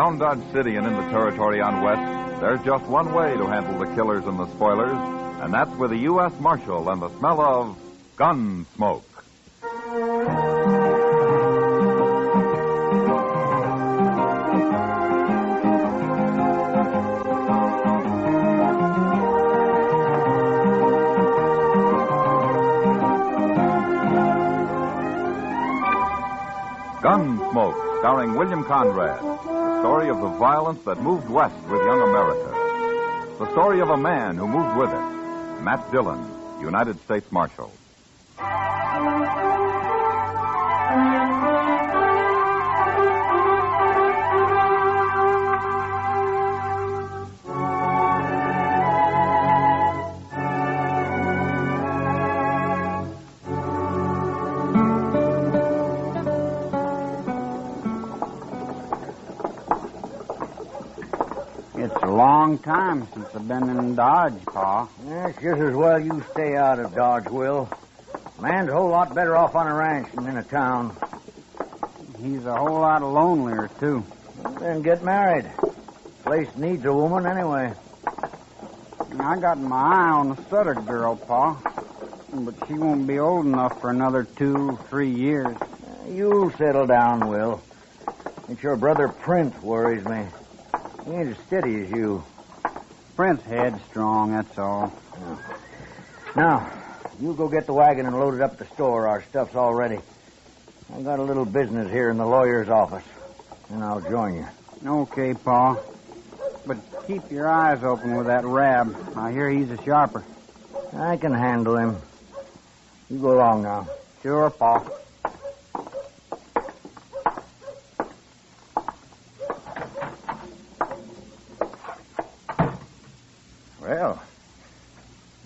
Around Dodge City and in the territory on West, there's just one way to handle the killers and the spoilers, and that's with a U.S. Marshal and the smell of Gunsmoke. Gunsmoke, starring William Conrad. The story of the violence that moved west with young America. The story of a man who moved with it. Matt Dillon, United States Marshal. It's a long time since I've been in Dodge, Pa. Yeah, it's just as well you stay out of Dodge, Will. Man's a whole lot better off on a ranch than in a town. He's a whole lot lonelier, too. Then get married. Place needs a woman anyway. I got my eye on the Sutter girl, Pa. But she won't be old enough for another 2-3 years. You'll settle down, Will. It's your brother Prince worries me. He ain't as steady as you. Prince headstrong, that's all. Now, you go get the wagon and load it up at the store. Our stuff's all ready. I got a little business here in the lawyer's office, and I'll join you. Okay, Pa. But keep your eyes open with that Rab. I hear he's a sharper. I can handle him. You go along now. Sure, Pa. Well,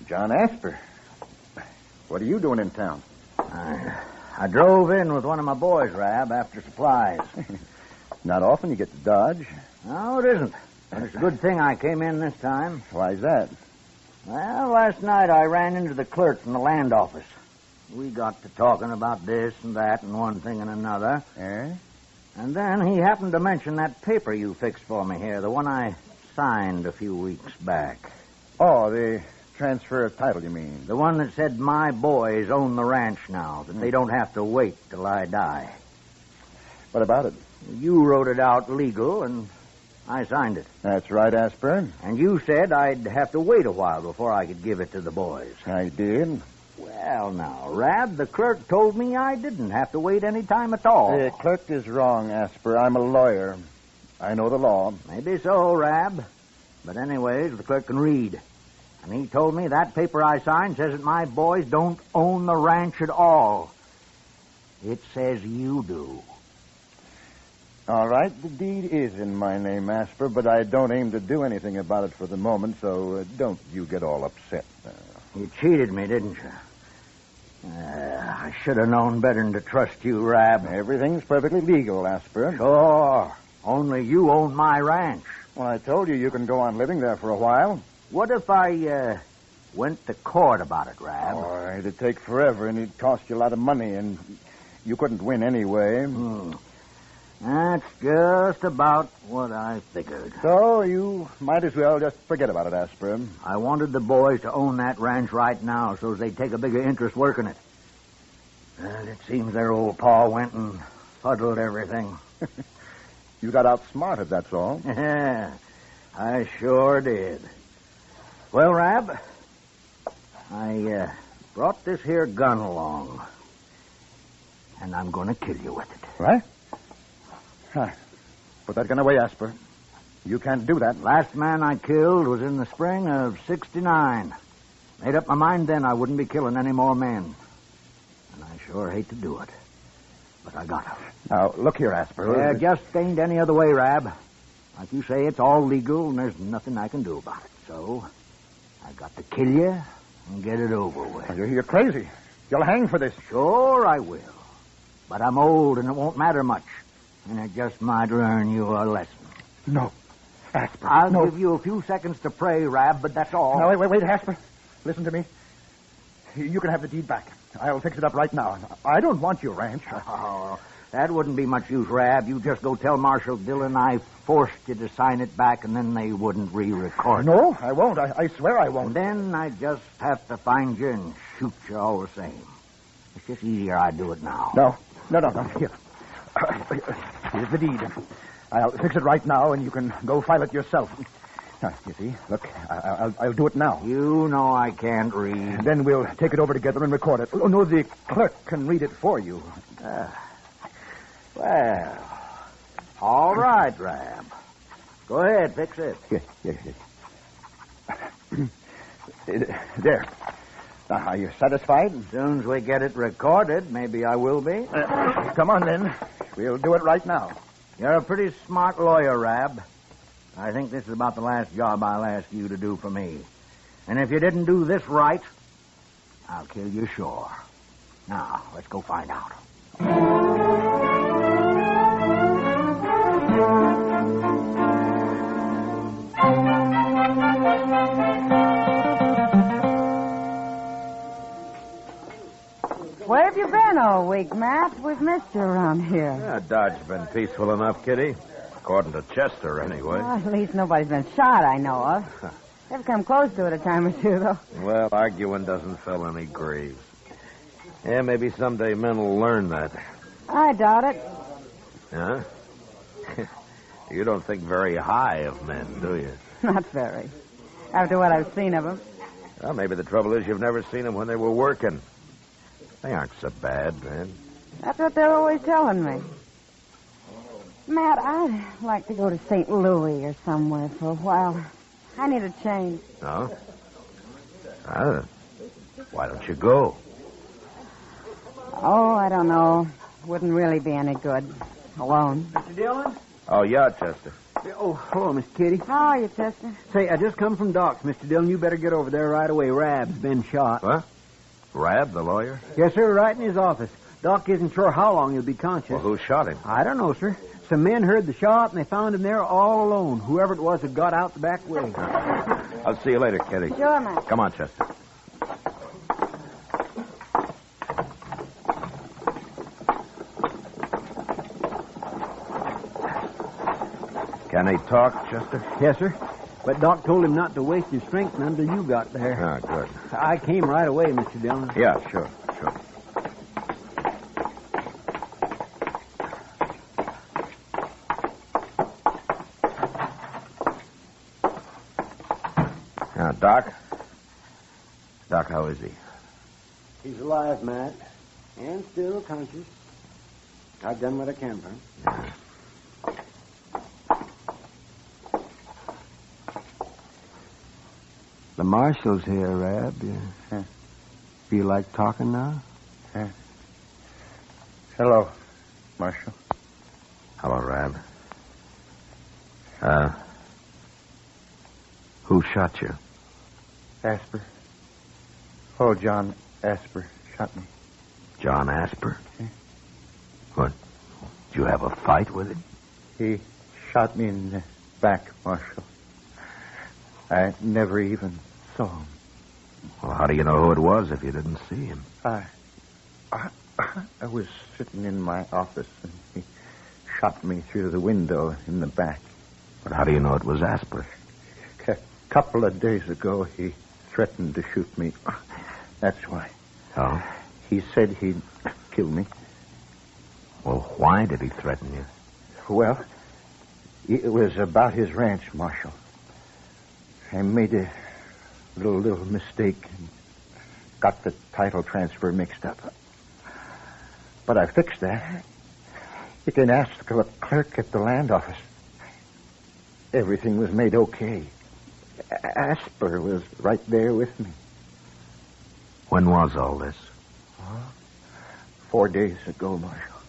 John Asper, what are you doing in town? I drove in with one of my boys, Rab, after supplies. Not often you get to Dodge. No, it isn't. But it's a good thing I came in this time. Why's that? Well, last night I ran into the clerk from the land office. We got to talking about this and that and one thing and another. Eh? And then he happened to mention that paper you fixed for me here, the one I signed a few weeks back. Oh, the transfer of title, you mean? The one that said my boys own the ranch now, that they don't have to wait till I die. What about it? You wrote it out legal, and I signed it. That's right, Asper. And you said I'd have to wait a while before I could give it to the boys. I did. Well, now, Rab, the clerk told me I didn't have to wait any time at all. The clerk is wrong, Asper. I'm a lawyer. I know the law. Maybe so, Rab. But anyways, the clerk can read. And he told me that paper I signed says that my boys don't own the ranch at all. It says you do. All right, the deed is in my name, Asper, but I don't aim to do anything about it for the moment, so don't you get all upset. You cheated me, didn't you? I should have known better than to trust you, Rab. Everything's perfectly legal, Asper. Sure. Only you own my ranch. Well, I told you can go on living there for a while. What if I went to court about it, Rab? Oh, it'd take forever, and it'd cost you a lot of money, and you couldn't win anyway. That's just about what I figured. So you might as well just forget about it, Asper. I wanted the boys to own that ranch right now so they'd take a bigger interest working it. And it seems their old pa went and fuddled everything. You got outsmarted, that's all. Yeah, I sure did. Well, Rab, I brought this here gun along, and I'm going to kill you with it. What? Put that gun away, Asper. You can't do that. Last man I killed was in the spring of '69. Made up my mind then I wouldn't be killing any more men. And I sure hate to do it. But I got to. Now, look here, Asper. Yeah, just ain't any other way, Rab. Like you say, it's all legal, and there's nothing I can do about it. So, I got to kill you and get it over with. You're crazy. You'll hang for this. Sure I will. But I'm old, and it won't matter much. And it just might learn you a lesson. No. Asper, I'll give you a few seconds to pray, Rab, but that's all. No, wait, Asper. Listen to me. You can have the deed back. I'll fix it up right now. I don't want your ranch. Oh, That wouldn't be much use, Rab. You just go tell Marshal Dillon I forced you to sign it back, and then they wouldn't re-record it. No, I won't. I swear I won't. And then I just have to find you and shoot you all the same. It's just easier I do it now. No. Here. Here's the deed. I'll fix it right now, and you can go file it yourself. Now, you see, look, I'll do it now. You know I can't read. Then we'll take it over together and record it. Oh, no, the clerk can read it for you. Well, all right, Rab. Go ahead, fix it. Here. There. Now, are you satisfied? As soon as we get it recorded, maybe I will be. Come on, then. We'll do it right now. You're a pretty smart lawyer, Rab. I think this is about the last job I'll ask you to do for me. And if you didn't do this right, I'll kill you sure. Now, let's go find out. Where have you been all week, Matt? We've missed you around here. Yeah, Dodge's been peaceful enough, Kitty. According to Chester, anyway. Well, at least nobody's been shot, I know of. They've come close to it a time or two, though. Well, arguing doesn't fill any graves. Yeah, maybe someday men will learn that. I doubt it. Huh? You don't think very high of men, do you? Not very. After what I've seen of them. Well, maybe the trouble is you've never seen them when they were working. They aren't so bad, man. That's what they're always telling me. Matt, I'd like to go to St. Louis or somewhere for a while. I need a change. No? Why don't you go? Oh, I don't know. Wouldn't really be any good. Alone. Mr. Dillon? Oh, yeah, Chester. Oh, hello, Miss Kitty. How are you, Chester? Say, I just come from Doc's, Mr. Dillon. You better get over there right away. Rab's been shot. What? Rab, the lawyer? Yes, sir, right in his office. Doc isn't sure how long he'll be conscious. Well, who shot him? I don't know, sir. Some men heard the shot, and they found him there all alone. Whoever it was had got out the back way. I'll see you later, Kitty. Sure, Matt. Come on, Chester. Can he talk, Chester? Yes, sir. But Doc told him not to waste his strength until you got there. Ah, good. I came right away, Mr. Dillon. Yeah, sure. Now, Doc, how is he? He's alive, Matt. And still conscious. I've done what I can for him. Yeah. The marshal's here, Rab. You feel like talking now? Hello, Marshal. Hello, Rab. Who shot you? Asper. Oh, John Asper shot me. John Asper? What? Did you have a fight with him? He shot me in the back, Marshal. I never even saw him. Well, how do you know who it was if you didn't see him? I was sitting in my office, and he shot me through the window in the back. But how do you know it was Asper? A couple of days ago, he threatened to shoot me. That's why. Oh? He said he'd kill me. Well, why did he threaten you? Well, it was about his ranch, Marshal. I made a little mistake and got the title transfer mixed up. But I fixed that. You can ask the clerk at the land office. Everything was made okay. Asper was right there with me. When was all this? 4 days ago, Marshal.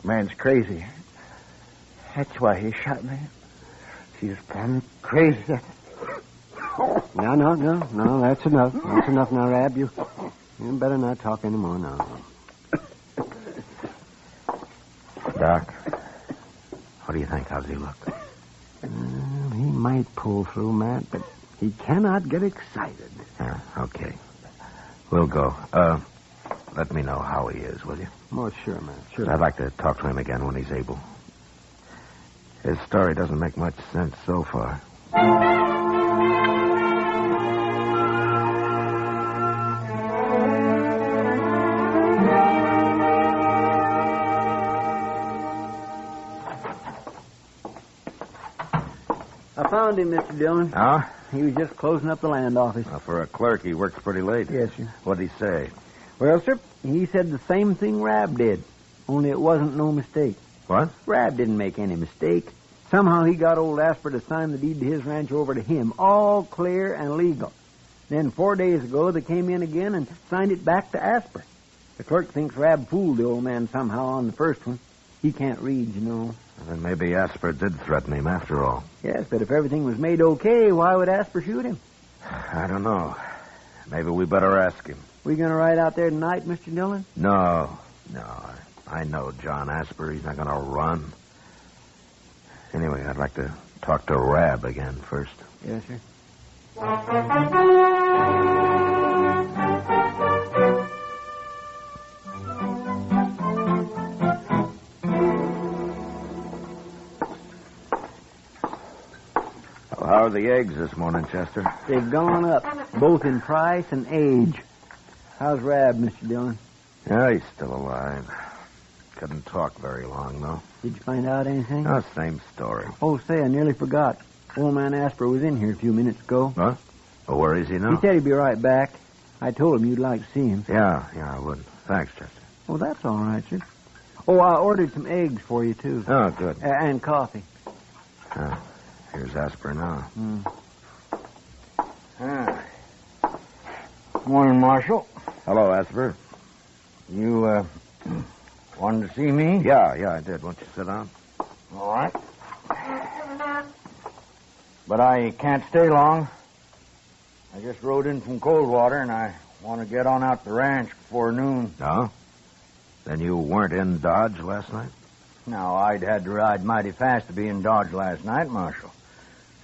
The man's crazy. That's why he shot me. He's plumb crazy. No, that's enough. That's enough now, Rab. You better not talk anymore now. Doc, what do you think? How's he look? He might pull through, Matt, but he cannot get excited. Yeah, okay. We'll go. Let me know how he is, will you? Oh, sure, man. Sure. I'd like to talk to him again when he's able. His story doesn't make much sense so far. I found him, Mr. Dillon. Oh? He was just closing up the land office. Well, for a clerk, he works pretty late. Yes, sir. What'd he say? Well, sir, he said the same thing Rab did, only it wasn't no mistake. What? Rab didn't make any mistake. Somehow he got old Asper to sign the deed to his ranch over to him, all clear and legal. Then 4 days ago, they came in again and signed it back to Asper. The clerk thinks Rab fooled the old man somehow on the first one. He can't read, you know. Well, then maybe Asper did threaten him after all. Yes, but if everything was made okay, why would Asper shoot him? I don't know. Maybe we better ask him. We going to ride out there tonight, Mr. Dillon? No. I know John Asper. He's not going to run. Anyway, I'd like to talk to Rab again first. Yes, sir. How are the eggs this morning, Chester? They've gone up, both in price and age. How's Rab, Mr. Dillon? Yeah, he's still alive. Couldn't talk very long, though. Did you find out anything? No, same story. Oh, say, I nearly forgot. Old man Asper was in here a few minutes ago. Huh? Well, where is he now? He said he'd be right back. I told him you'd like to see him. Yeah, I would. Thanks, Chester. Oh, that's all right, sir. Oh, I ordered some eggs for you, too. Oh, good. And coffee. Here's Asper now. Morning, Marshal. Hello, Asper. You, wanted to see me? Yeah, I did. Won't you sit down? All right. But I can't stay long. I just rode in from Coldwater, and I want to get on out the ranch before noon. No? Then you weren't in Dodge last night? Now, I'd had to ride mighty fast to be in Dodge last night, Marshal.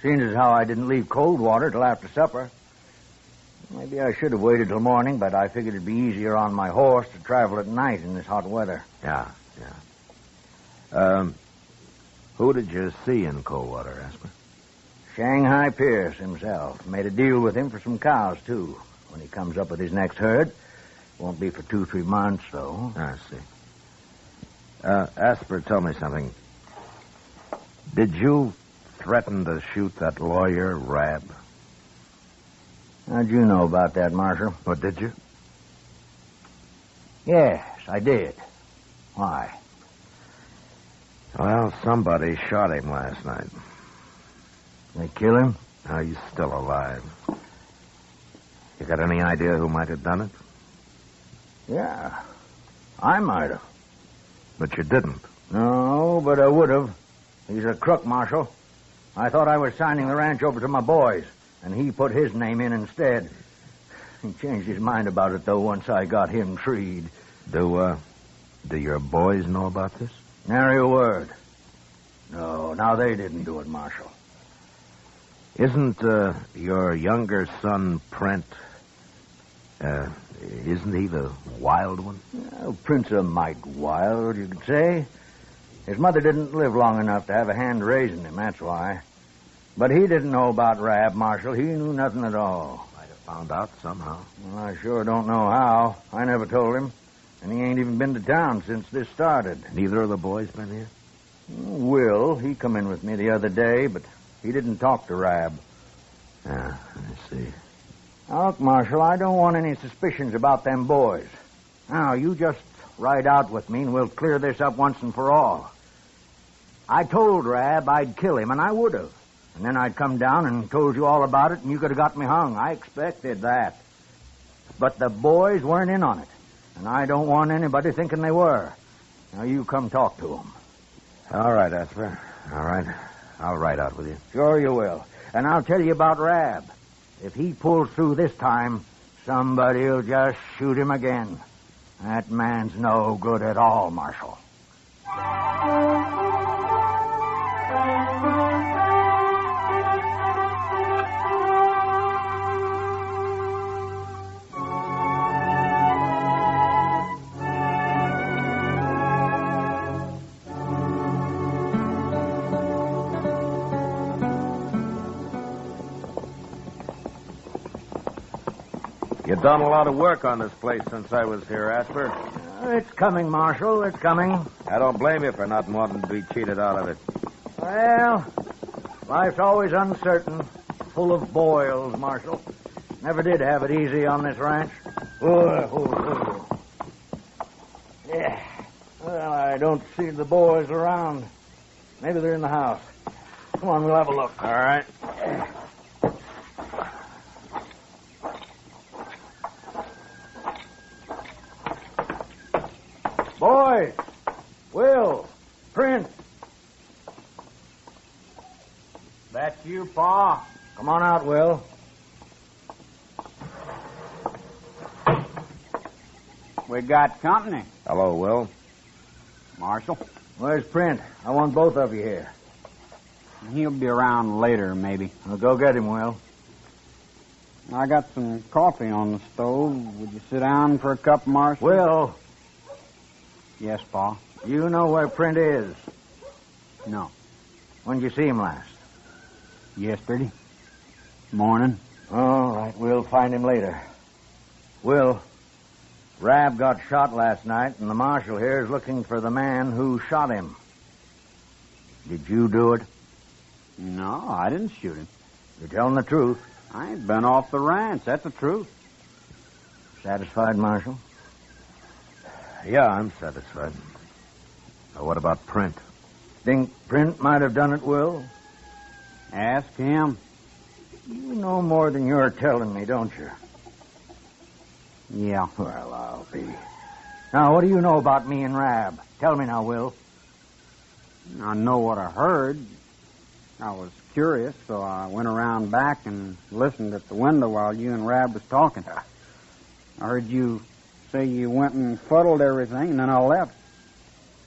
Seeing as how I didn't leave Coldwater till after supper. Maybe I should have waited till morning, but I figured it'd be easier on my horse to travel at night in this hot weather. Yeah. Who did you see in Coldwater, Asper? Shanghai Pierce himself. Made a deal with him for some cows, too. When he comes up with his next herd. Won't be for 2-3 months, though. I see. Asper, tell me something. Did you threaten to shoot that lawyer, Rab? How'd you know about that, Marshal? What, did you? Yes, I did. Why? Well, somebody shot him last night. They kill him? Now he's still alive. You got any idea who might have done it? Yeah, I might have. But you didn't. No, but I would have. He's a crook, Marshal. I thought I was signing the ranch over to my boys, and he put his name in instead. He changed his mind about it, though, once I got him treed. Do your boys know about this? Nary a word. No, now they didn't do it, Marshal. Isn't your younger son, Prent, isn't he the wild one? Well, Prince of Mike Wild, you could say. His mother didn't live long enough to have a hand raising him, that's why. But he didn't know about Rab, Marshal. He knew nothing at all. Might have found out somehow. Well, I sure don't know how. I never told him. And he ain't even been to town since this started. Neither of the boys been here? Will, he come in with me the other day, but he didn't talk to Rab. Yeah, I see. Now, look, Marshal, I don't want any suspicions about them boys. Now, you just ride out with me and we'll clear this up once and for all. I told Rab I'd kill him, and I would have. And then I'd come down and told you all about it, and you could have got me hung. I expected that. But the boys weren't in on it, and I don't want anybody thinking they were. Now, you come talk to them. All right, Asper. All right. I'll ride out with you. Sure you will. And I'll tell you about Rab. If he pulls through this time, somebody'll just shoot him again. That man's no good at all, Marshal. You done a lot of work on this place since I was here, Asper. It's coming, Marshal. It's coming. I don't blame you for not wanting to be cheated out of it. Well, life's always uncertain, full of boils, Marshal. Never did have it easy on this ranch. Yeah. Well, I don't see the boys around. Maybe they're in the house. Come on, we'll have a look. All right. Boys! Will! Prince! That's you, Pa. Come on out, Will. We got company. Hello, Will. Marshal. Where's Print? I want both of you here. He'll be around later, maybe. Well, go get him, Will. I got some coffee on the stove. Would you sit down for a cup, Marshal? Will, Yes, Pa. you know where Print is. No. When did you see him last? Yesterday. Morning. All right, we'll find him later. Will, Rab got shot last night, and the marshal here is looking for the man who shot him. Did you do it? No, I didn't shoot him. You're telling the truth. I ain't been off the ranch. That's the truth. Satisfied, Marshal? Yeah, I'm satisfied. Now, what about Print? Think Print might have done it, Will? Ask him. You know more than you're telling me, don't you? Yeah. Well, I'll be. Now, what do you know about me and Rab? Tell me now, Will. I know what I heard. I was curious, so I went around back and listened at the window while you and Rab was talking. I heard you say you went and fuddled everything, and then I left.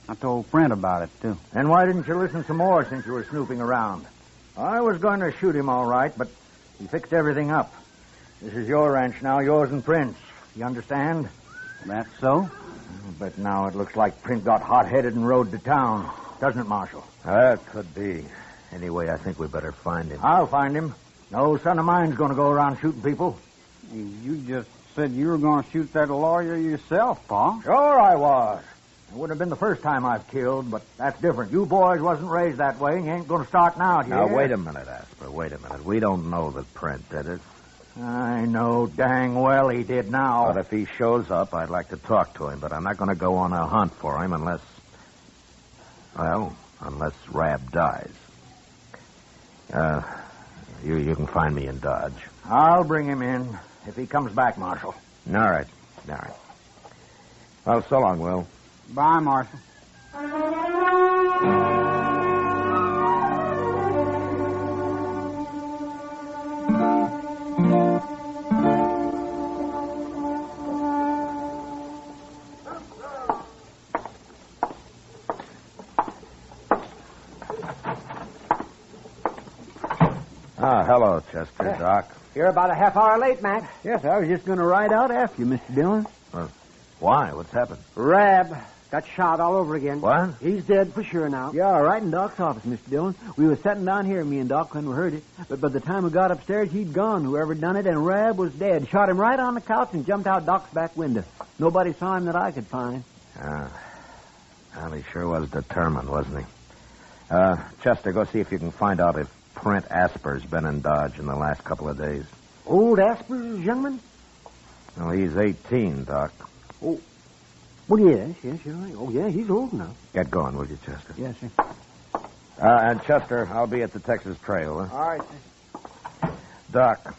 I told Print about it, too. And why didn't you listen some more since you were snooping around? I was going to shoot him all right, but he fixed everything up. This is your ranch now, yours and Print's. You understand? That's so? But now it looks like Print got hot-headed and rode to town. Doesn't it, Marshal? That could be. Anyway, I think we better find him. I'll find him. No son of mine's going to go around shooting people. You just said you were going to shoot that lawyer yourself, Pa. Sure I was. It wouldn't have been the first time I've killed, but that's different. You boys wasn't raised that way, and you ain't going to start now, do you? Now, wait a minute, Asper. Wait a minute. We don't know that Print did it. I know dang well he did now. But if he shows up, I'd like to talk to him, but I'm not going to go on a hunt for him unless Rab dies. You can find me in Dodge. I'll bring him in if he comes back, Marshal. All right. Well, so long, Will. Bye, Marshal. Hello, Chester, Doc. You're about a half hour late, Matt. Yes, I was just going to ride out after you, Mr. Dillon. Why? What's happened? Rab got shot all over again. What? He's dead for sure now. Yeah, right in Doc's office, Mr. Dillon. We was sitting down here, me and Doc, when we heard it. But by the time we got upstairs, he'd gone, whoever done it, and Rab was dead. Shot him right on the couch and jumped out Doc's back window. Nobody saw him that I could find. Well, he sure was determined, wasn't he? Chester, go see if you can find out if Print Asper's been in Dodge in the last couple of days. Old Asper's youngman? Well, he's 18, Doc. Oh. Well, yes, you're right. Oh, yeah, he's old now. Get going, will you, Chester? Yes, sir. And Chester, I'll be at the Texas Trail. Huh? All right, sir. Doc,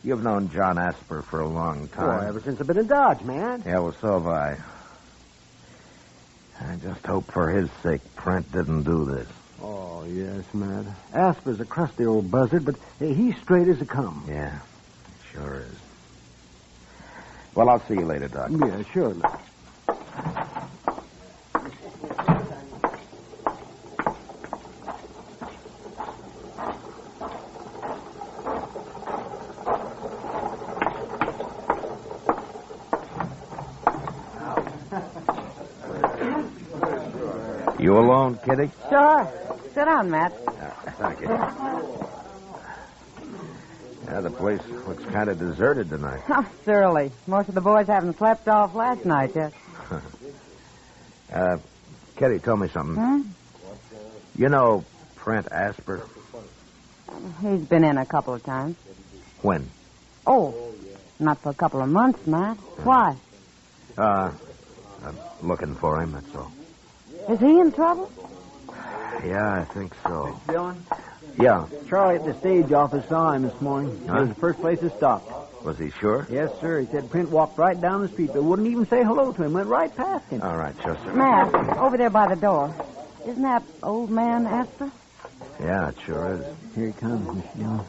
you've known John Asper for a long time. Oh, ever since I've been in Dodge, man. Yeah, well, so have I. I just hope for his sake Print didn't do this. Oh, yes, Matt. Asper's a crusty old buzzard, but he's straight as a come. Yeah, sure is. Well, I'll see you later, Doc. Yeah, sure. You alone, Kitty? Sure. Sit down, Matt. Thank you. Yeah, the place looks kind of deserted tonight. How surly. Most of the boys haven't slept off last night yet. Kitty, tell me something. Hmm? You know Print Asper? He's been in a couple of times. When? Oh, not for a couple of months, Matt. Why? I'm looking for him, that's all. Is he in trouble? Yeah, I think so. Dillon? Yeah. Charlie at the stage office saw him this morning. It was the first place he stopped. Was he sure? Yes, sir. He said Print walked right down the street, but wouldn't even say hello to him. Went right past him. All right, Chester. Matt, over there by the door. Isn't that old man Asper? Yeah, it sure is. Here he comes, Mr. Dillon.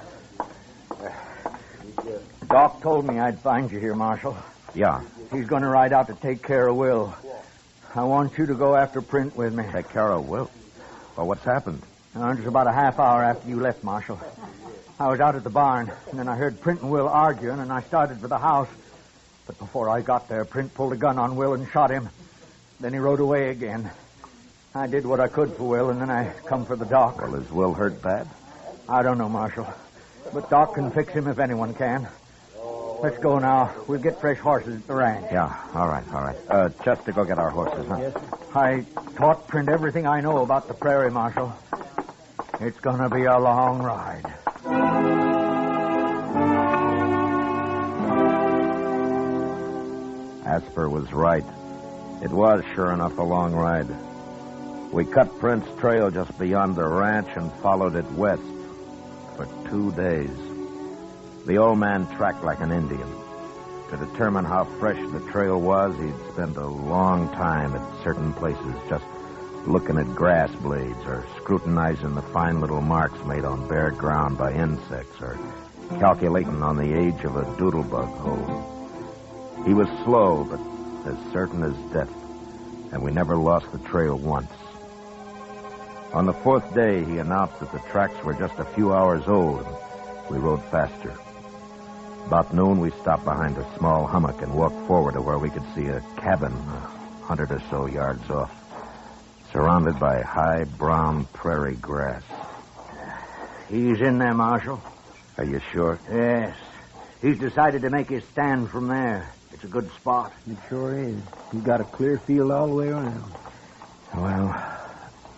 Doc told me I'd find you here, Marshal. Yeah. He's going to ride out to take care of Will. I want you to go after Print with me. Take care of Will. Well, what's happened? Just about a half hour after you left, Marshal. I was out at the barn, and then I heard Print and Will arguing, and I started for the house. But before I got there, Print pulled a gun on Will and shot him. Then he rode away again. I did what I could for Will, and then I come for the Doc. Well, is Will hurt bad? I don't know, Marshal. But Doc can fix him if anyone can. Let's go now. We'll get fresh horses at the ranch. Yeah, all right. Chester, go get our horses, huh? Yes, sir. I taught Print everything I know about the prairie, Marshal. It's going to be a long ride. Asper was right. It was, sure enough, a long ride. We cut Print's trail just beyond the ranch and followed it west for 2 days. The old man tracked like an Indian. To determine how fresh the trail was, he'd spend a long time at certain places just looking at grass blades or scrutinizing the fine little marks made on bare ground by insects or calculating on the age of a doodlebug hole. He was slow, but as certain as death, and we never lost the trail once. On the 4th day, he announced that the tracks were just a few hours old, and we rode faster. About noon, we stopped behind a small hummock and walked forward to where we could see a cabin 100 or so yards off, surrounded by high brown prairie grass. He's in there, Marshal. Are you sure? Yes. He's decided to make his stand from there. It's a good spot. It sure is. He's got a clear field all the way around. Well,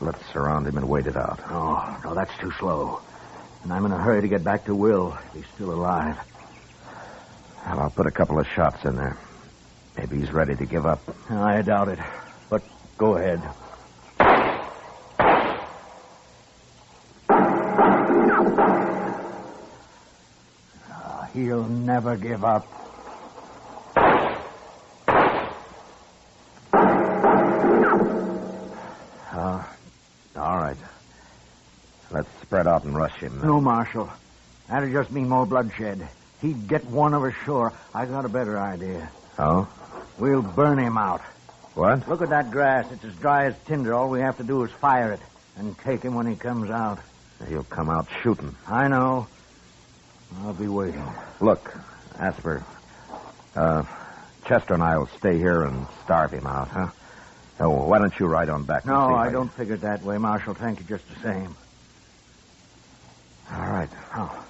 let's surround him and wait it out. Oh, no, that's too slow. And I'm in a hurry to get back to Will. He's still alive. Well, I'll put a couple of shots in there. Maybe he's ready to give up. I doubt it. But go ahead. He'll never give up. All right. Let's spread out and rush him. No, Marshal. That'd just mean more bloodshed. He'd get one of us sure. I got a better idea. Oh? We'll burn him out. What? Look at that grass. It's as dry as tinder. All we have to do is fire it and take him when he comes out. He'll come out shooting. I know. I'll be waiting. Look, Asper, Chester and I will stay here and starve him out, huh? Oh, why don't you ride on back? No, I don't figure it that way, Marshal. Thank you just the same. All right. Oh,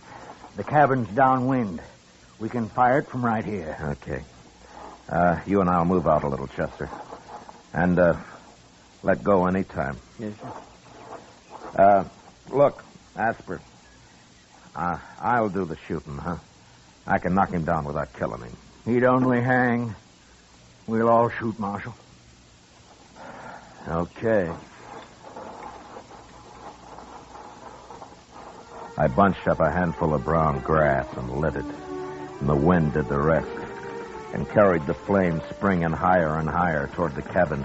the cabin's downwind. We can fire it from right here. Okay. You and I'll move out a little, Chester. And, let go any time. Yes, sir. Look, Asper, I'll do the shooting, huh? I can knock him down without killing him. He'd only hang. We'll all shoot, Marshal. Okay. I bunched up a handful of brown grass and lit it, and the wind did the rest, and carried the flame springing higher and higher toward the cabin.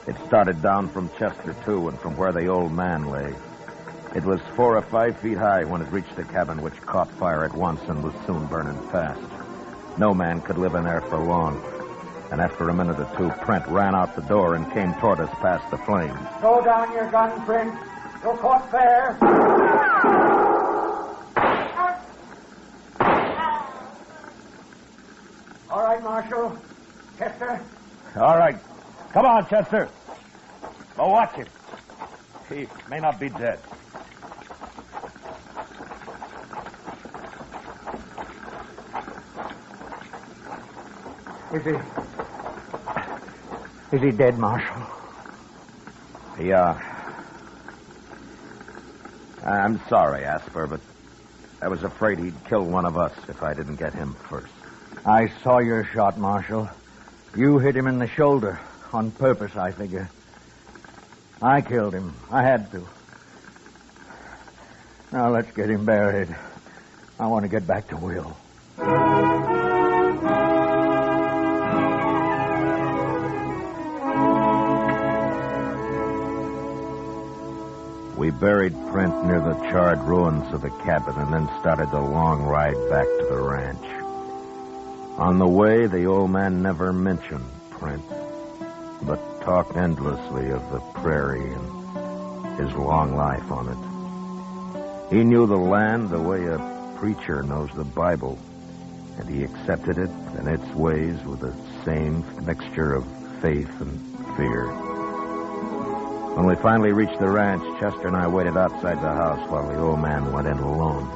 It started down from Chester, too, and from where the old man lay. It was 4 or 5 feet high when it reached the cabin, which caught fire at once and was soon burning fast. No man could live in there for long. And after a minute or two, Prent ran out the door and came toward us past the flames. Throw down your gun, Print. You're caught fair. All right, Marshal. Chester. All right. Come on, Chester. Go watch him. He may not be dead. Is he dead, Marshal? Yeah. I'm sorry, Asper, but I was afraid he'd kill one of us if I didn't get him first. I saw your shot, Marshal. You hit him in the shoulder. On purpose, I figure. I killed him. I had to. Now let's get him buried. I want to get back to Will. We buried Print near the charred ruins of the cabin and then started the long ride back to the ranch. On the way, the old man never mentioned Print, but talked endlessly of the prairie and his long life on it. He knew the land the way a preacher knows the Bible, and he accepted it and its ways with the same mixture of faith and fear. When we finally reached the ranch, Chester and I waited outside the house while the old man went in alone.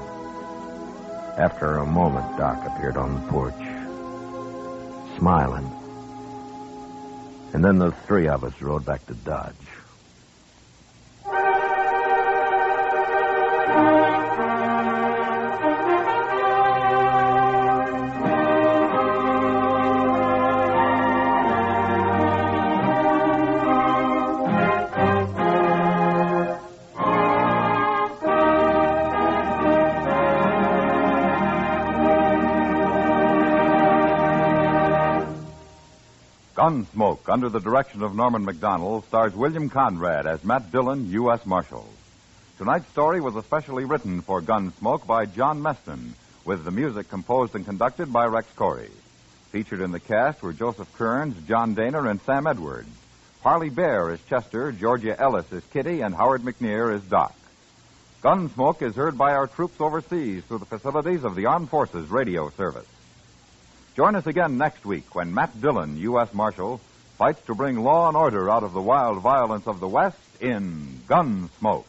After a moment, Doc appeared on the porch, smiling. And then the three of us rode back to Dodge. Gunsmoke, under the direction of Norman MacDonald, stars William Conrad as Matt Dillon, U.S. Marshal. Tonight's story was especially written for Gunsmoke by John Meston, with the music composed and conducted by Rex Corey. Featured in the cast were Joseph Kearns, John Daner, and Sam Edwards. Harley Bear is Chester, Georgia Ellis is Kitty, and Howard McNear is Doc. Gunsmoke is heard by our troops overseas through the facilities of the Armed Forces Radio Service. Join us again next week when Matt Dillon, U.S. Marshal, fights to bring law and order out of the wild violence of the West in Gunsmoke.